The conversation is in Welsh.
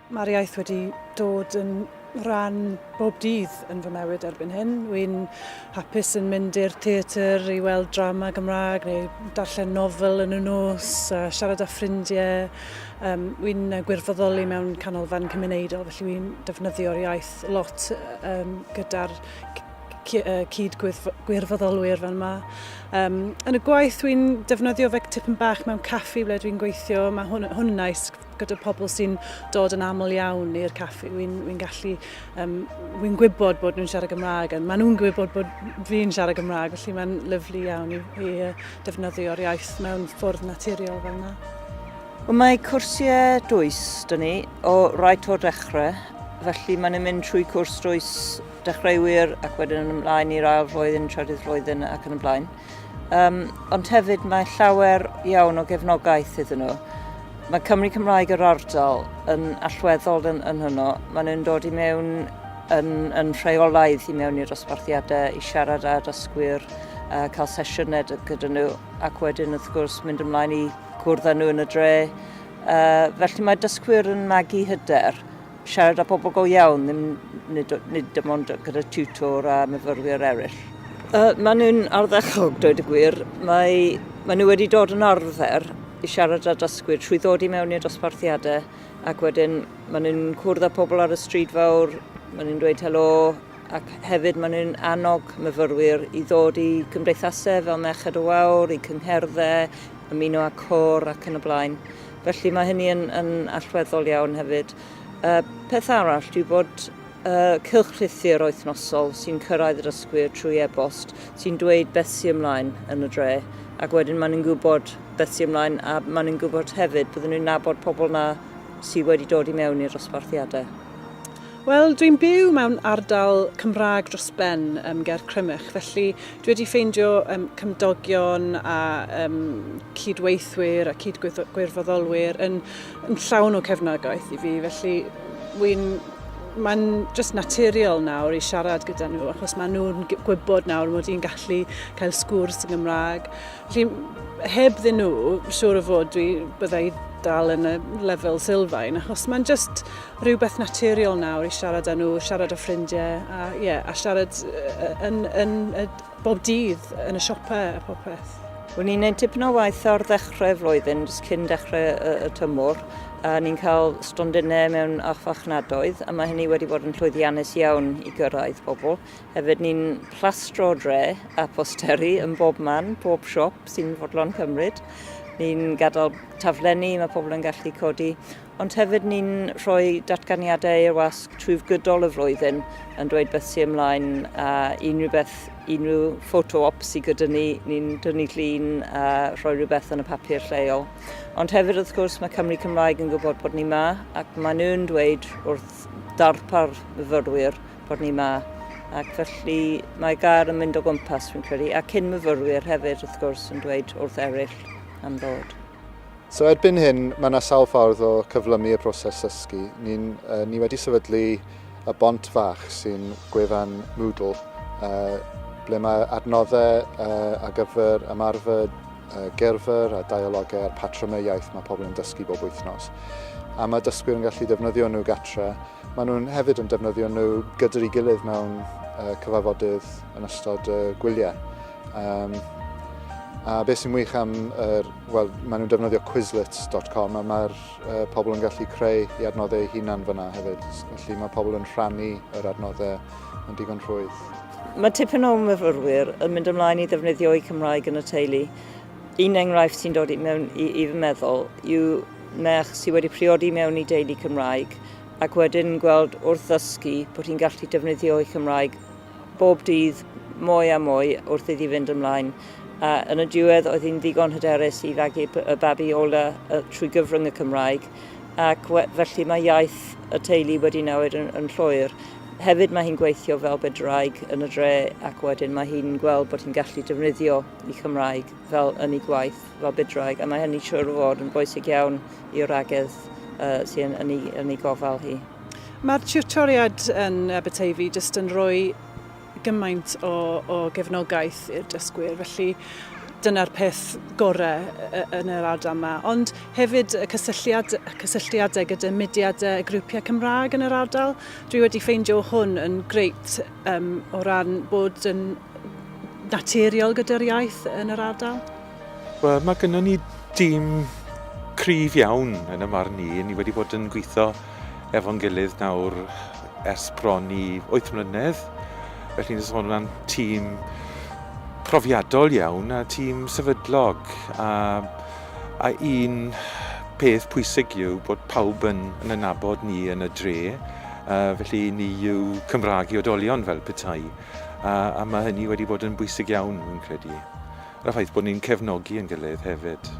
Mae'r iaith wedi dod yn rhan bob dydd yn fy mywyd erbyn hyn. Wy'n hapus yn mynd i'r theatr i weld drama Gymraeg neu darllen nofel yn y nos, siarad â ffrindiau. Wy'n gwirfoddoli mewn canolfan cymunedol, felly wy'n defnyddio'r iaith lot gyda'r cyd-gwirfoddolwyr fan yma. Yn y gwaith wy'n defnyddio fe tipyn bach mewn caffi ble dwi'n gweithio. Mae hwn yn nais gyda pobl sy'n dod yn aml iawn i'r caffi. Wy'n gallu, wy'n gwybod bod nhw'n siarad Gymraeg, a maen nhw'n gwybod bod fi'n siarad Gymraeg, felly mae'n lyflu iawn i defnyddio'r iaith mewn ffordd naturiol fel yna. Mae cwrsiau dwys dyn ni o rait o'r dechrau, felly maen nhw'n mynd trwy cwrs dwys dechreuwyr ac wedyn yn ymlaen i'r ail flwyddyn, trydydd flwyddyn ac yn y blaen. Ond hefyd mae llawer iawn o gefnogaeth iddyn nhw. Mae Cymru Cymraeg yr ardal yn allweddol yn hynno. Maen nhw'n dod i mewn yn rheolaidd i mewn i'r dosbarthiadau, i siarad â dysgwyr, cael sesiynau gyda nhw ac wedyn wrth gwrs mynd ymlaen i cwrdd â nhw yn y dre. Felly mae dysgwyr yn magu hyder, siarad â pobl go iawn, nid dim ond gyda tiwtor a myfyrwyr eraill. Maen nhw'n ardderchog, dweud y gwir. Maen nhw wedi dod yn arfer i siarad â dysgwyr trwy ddod i mewn i'r dosbarthiadau ac wedyn maen nhw'n cwrdd â pobl ar y stryd fawr, maen nhw'n dweud helo ac hefyd maen nhw'n annog myfyrwyr i ddod i gymdeithasau fel Merched y Wawr, i cyngherddau, ymuno â côr ac yn y blaen. Felly mae hynny yn allweddol iawn hefyd. Peth arall yw bod cylchlythyr wythnosol sy'n cyrraedd y dysgwyr trwy e-bost, sy'n dweud beth sy'n ymlaen yn y dre, ac wedyn maen nhw'n gwybod beth sy'n ymlaen, a maen nhw'n gwybod hefyd bydden nhw'n nabod pobl na sydd wedi dod i mewn i'r dosbarthiadau. Wel, dwi'n byw mewn ardal Cymraeg dros ben ger Cymraeg, felly dwi wedi ffeindio cymdogion a cydweithwyr a cydgwirfoddolwyr yn llawn o cefnogaeth i fi, felly mae'n just naturiol nawr i siarad gyda nhw, achos maen nhw'n gwybod nawr mod i'n gallu cael sgwrs yn Gymraeg. Felly, heb ddyn nhw, siŵr o fod byddai dal yn y lefel sylfaen, achos mae'n just rhywbeth naturiol nawr i siarad â nhw, siarad â ffrindiau, a siarad yn bob dydd yn y siopau a pob peth. Wyn ni'n gwneud tipyn o waith ar ddechrau flwyddyn, jyst cyn dechrau y tymor, a ni'n cael stondinau mewn archfarchnadoedd, a mae hynny wedi bod yn llwyddiannus iawn i gyrraedd pobl. Hefyd ni'n plastro dre a posteri yn bob man, bob siop sy'n fodlon cymryd. Ni'n gadael taflenni, mae pobl yn gallu codi, ond hefyd ni'n rhoi datganiadau i'r wasg trwy gydol y flwyddyn yn dweud beth sy'n ymlaen a unrhyw photo-op sydd gyda ni, ni'n dynnu llun a rhoi rhywbeth yn y papur lleol. Ond hefyd wrth gwrs mae Cymru Cymraeg yn gwybod bod ni ma ac mae nhw'n dweud wrth darpar myfyrwyr bod ni ma. Ac felly mae gair yn mynd o gwmpas fi'n credu, a cyn myfyrwyr hefyd wrth gwrs yn dweud wrth eraill am ddod. So erbyn hyn, mae yna sawl ffordd o cyflymu y proses dysgu. Ni wedi sefydlu y bont fach sy'n gwefan Moodle, ble mae adnoddau ar gyfer ymarfer gerfyr a dialogau a'r patrymau iaith mae pobl yn dysgu bob wythnos. A mae dysgwyr yn gallu defnyddio nhw gatre. Maen nhw'n hefyd yn defnyddio nhw gyda'r ei gilydd mewn cyfarfodydd yn ystod gwyliau. A beth sy'n wych am, maen nhw'n defnyddio quizlets.com a mae'r pobl yn gallu creu i adnoddau hunan fyna hefyd. Felly mae pobl yn rhannu yr adnoddau yn digon rhwydd. Mae tipyn o myfyrwyr yn mynd ymlaen i ddefnyddio eu Cymraeg yn y teulu. Un enghraifft sy'n dod mewn i fy meddwl yw merch sydd wedi priodi mewn i deulu Cymraeg ac wedyn gweld wrth ddysgu bod hi'n gallu defnyddio eu Cymraeg bob dydd mwy a mwy wrth iddi fynd ymlaen. A yn y diwedd oedd hi'n ddigon hyderus i fagu y babi ola trwy gyfrwng y Cymraeg ac felly mae iaith y teulu wedi newid yn llwyr. Hefyd mae hi'n gweithio fel bydraig yn y dre ac wedyn mae hi'n gweld bod hi'n gallu defnyddio ei Chymraeg fel yn ei gwaith fel bydraig, a mae hynny siŵr o fod yn bwysig iawn i'r agedd sy'n yn ei gofal hi. Mae'r tiwtoriad yn Aberteifi jyst yn rhoi gymaint o gefnogaeth i'r dysgwyr, felly dyna'r peth gorau yn yr ardal yma. Ond hefyd y cysylltiadau gyda mudiadau y grwpiau Cymraeg yn yr ardal. Dwi wedi ffeindio hwn yn greit o ran bod yn naturiol gyda'r iaith yn yr ardal. Wel, mae gennym ni dîm cryf iawn yn y marn ni. Ni wedi bod yn gweithio efo'n gilydd nawr ers bron i 8 mlynedd. Felly ni'n sôn am tîm profiadol iawn a tîm sefydlog. A un peth pwysig yw bod pawb yn anabod ni yn y dre. Felly ni yw Cymraeg i Oedolion fel petai. A mae hynny wedi bod yn bwysig iawn, fi'n credu. A'r ffaith bod ni'n cefnogi yn gilydd hefyd.